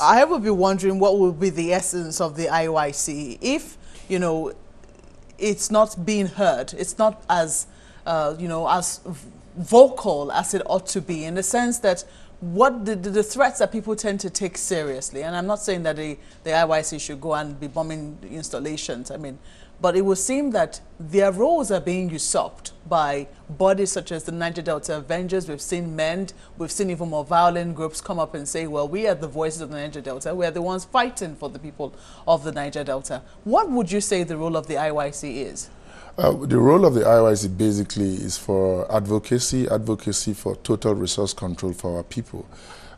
I would be wondering what would be the essence of the IYC if, you know, it's not being heard. It's not as, you know, as vocal as it ought to be, in the sense that what the threats that people tend to take seriously, and I'm not saying that the IYC should go and be bombing installations, I mean, but it would seem that their roles are being usurped by bodies such as the Niger Delta Avengers. We've seen MEND, we've seen even more violent groups come up and say, well, we are the voices of the Niger Delta, we are the ones fighting for the people of the Niger Delta. What would you say the role of the IYC is? The role of the IYC basically is for advocacy for total resource control for our people.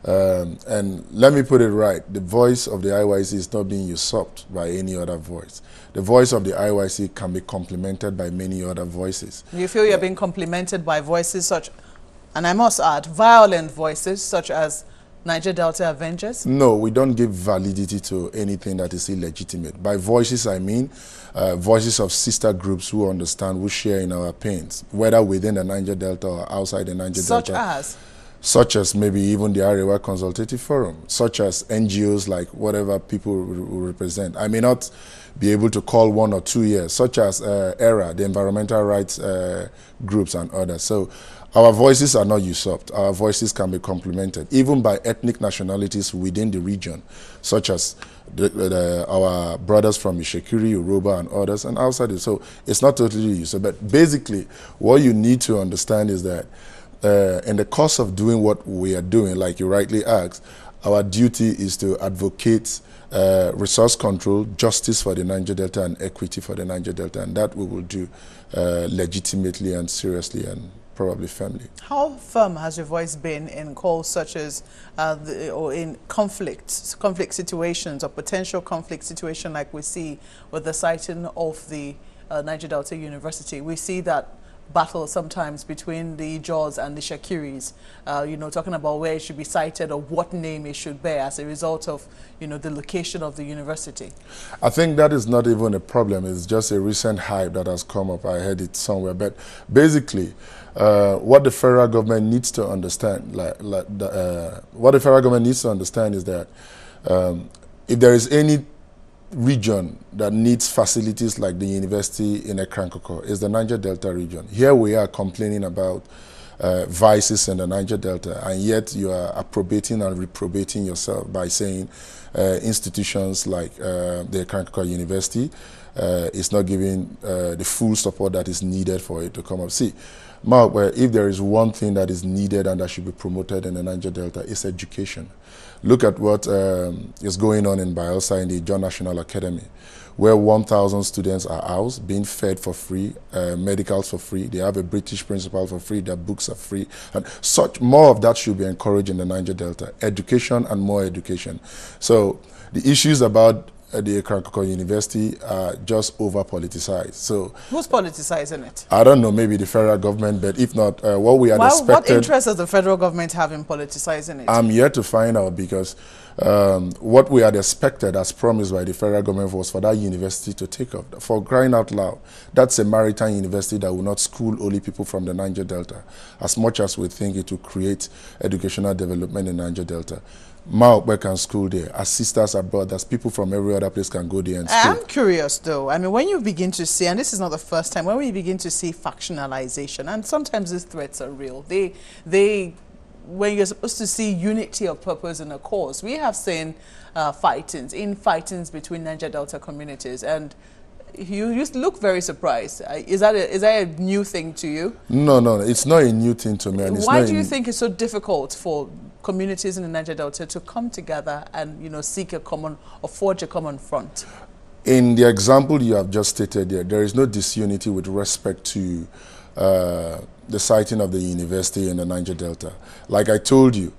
And let me put it right, the voice of the IYC is not being usurped by any other voice. The voice of the IYC can be complemented by many other voices. You feel you're being complemented by voices such, and I must add, violent voices such as Niger Delta Avengers? No, we don't give validity to anything that is illegitimate. By voices, I mean voices of sister groups who understand, who share in our pains, whether within the Niger Delta or outside the Niger Delta. Such as maybe even the Arewa Consultative Forum, such as NGOs like whatever people represent. I may not be able to call one or two here, such as ERA, the environmental rights groups and others. So our voices are not usurped. Our voices can be complemented, even by ethnic nationalities within the region, such as our brothers from Ishekiri, Yoruba, and others, and outside it. So it's not totally usurped. But basically, what you need to understand is that in the course of doing what we are doing, like you rightly asked, our duty is to advocate resource control, justice for the Niger Delta, and equity for the Niger Delta, and that we will do legitimately and seriously and probably firmly. How firm has your voice been in calls such as, or in conflict situations or potential conflict situation like we see with the siting of the Niger Delta University? We see that battle sometimes between the Jaws and the Shakiris, you know, talking about where it should be cited or what name it should bear as a result of, you know, the location of the university. I think that is not even a problem. It's just a recent hype that has come up. I heard it somewhere. But basically, what the federal government needs to understand, what the federal government needs to understand is that if there is any region that needs facilities like the university in Ekrankoko, is the Niger Delta region. Here we are complaining about vices in the Niger Delta, and yet you are approbating and reprobating yourself by saying institutions like the Ekrankoko University is not giving the full support that is needed for it to come up. See, Mark, if there is one thing that is needed and that should be promoted in the Niger Delta, it's education. Look at what is going on in Bielsa in the John National Academy, where 1,000 students are housed, being fed for free, medicals for free. They have a British principal for free, their books are free. And more of that should be encouraged in the Niger Delta. Education and more education. So the issues about the Ekrankoko University are just over-politicized. So who's politicizing it? I don't know, maybe the federal government, but if not, what we had expected... What interest does the federal government have in politicizing it? I'm yet to find out, because what we had expected as promised by the federal government was for that university to take off. For crying out loud, that's a maritime university that will not school only people from the Niger Delta, as much as we think it will create educational development in Niger Delta. Maokbe can school there. As sisters are brothers, people from every other place can go there and school. I'm curious though. I mean, when you begin to see, and this is not the first time, when we begin to see factionalization, and sometimes these threats are real. When you're supposed to see unity of purpose in a cause, we have seen fightings between Niger Delta communities, and you look very surprised. Is that a new thing to you? No, it's not a new thing to me. And why do you think it's so difficult for communities in the Niger Delta to come together and, you know, seek a common or forge a common front? In the example you have just stated there is no disunity with respect to the siting of the university in the Niger Delta. Like I told you,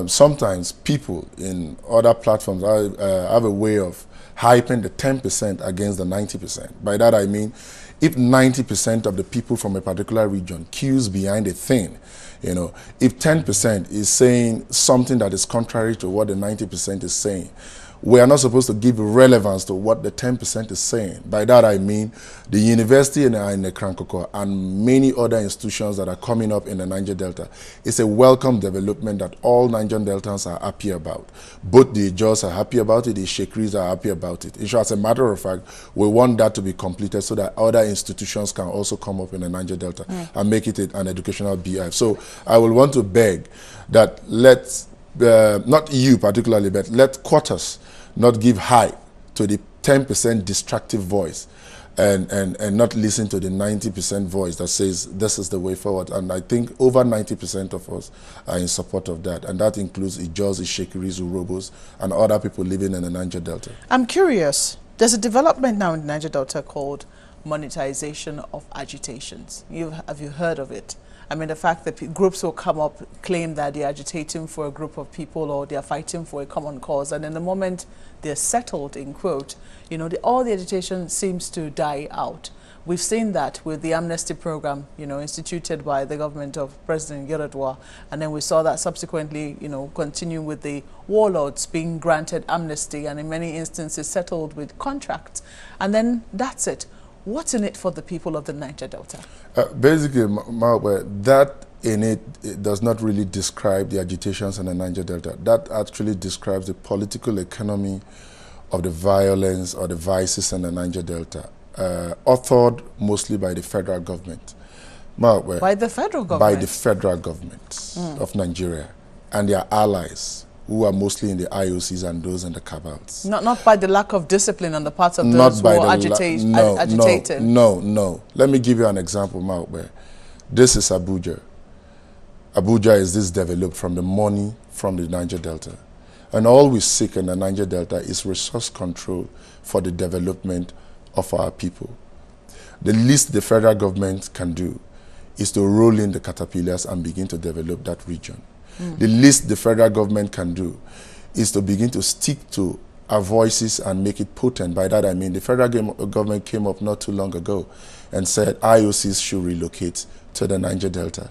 sometimes people in other platforms have a way of hyping the 10% against the 90%. By that I mean, if 90% of the people from a particular region queues behind a thing, you know, if 10% is saying something that is contrary to what the 90% is saying, we are not supposed to give relevance to what the 10% is saying. By that I mean the university in the Krankoko and many other institutions that are coming up in the Niger Delta. It's a welcome development that all Nigerian Deltans are happy about. Both the Jaws are happy about it, the Shekris are happy about it. As a matter of fact, we want that to be completed so that other institutions can also come up in the Niger Delta and make it an educational beehive. So I will want to beg that let's, not you particularly, but let quarters not give hype to the 10% distractive voice and not listen to the 90% voice that says this is the way forward. And I think over 90% of us are in support of that. And that includes Ijos, Ishekiris, Urobos, and other people living in the Niger Delta. I'm curious, there's a development now in the Niger Delta called monetization of agitations. Have you heard of it? I mean, the fact that groups will come up, claim that they're agitating for a group of people or they're fighting for a common cause, and in the moment they're settled, in quote, you know, all the agitation seems to die out. We've seen that with the amnesty program, you know, instituted by the government of President Yerodua, and then we saw that subsequently, you know, continue with the warlords being granted amnesty and in many instances settled with contracts, and then that's it. What's in it for the people of the Niger Delta? Basically, that in it does not really describe the agitations in the Niger Delta. That actually describes the political economy of the violence or the vices in the Niger Delta, authored mostly by the federal government. By the federal government? By the federal government of Nigeria and their allies, who are mostly in the IOCs and those in the cabals. Not by the lack of discipline on the part of those who are agitating? No. Let me give you an example, Maokbe. This is Abuja. Abuja is this developed from the money from the Niger Delta. And all we seek in the Niger Delta is resource control for the development of our people. The least the federal government can do is to roll in the caterpillars and begin to develop that region. The least the federal government can do is to begin to stick to our voices and make it potent. By that I mean the federal government came up not too long ago and said IOCs should relocate to the Niger Delta.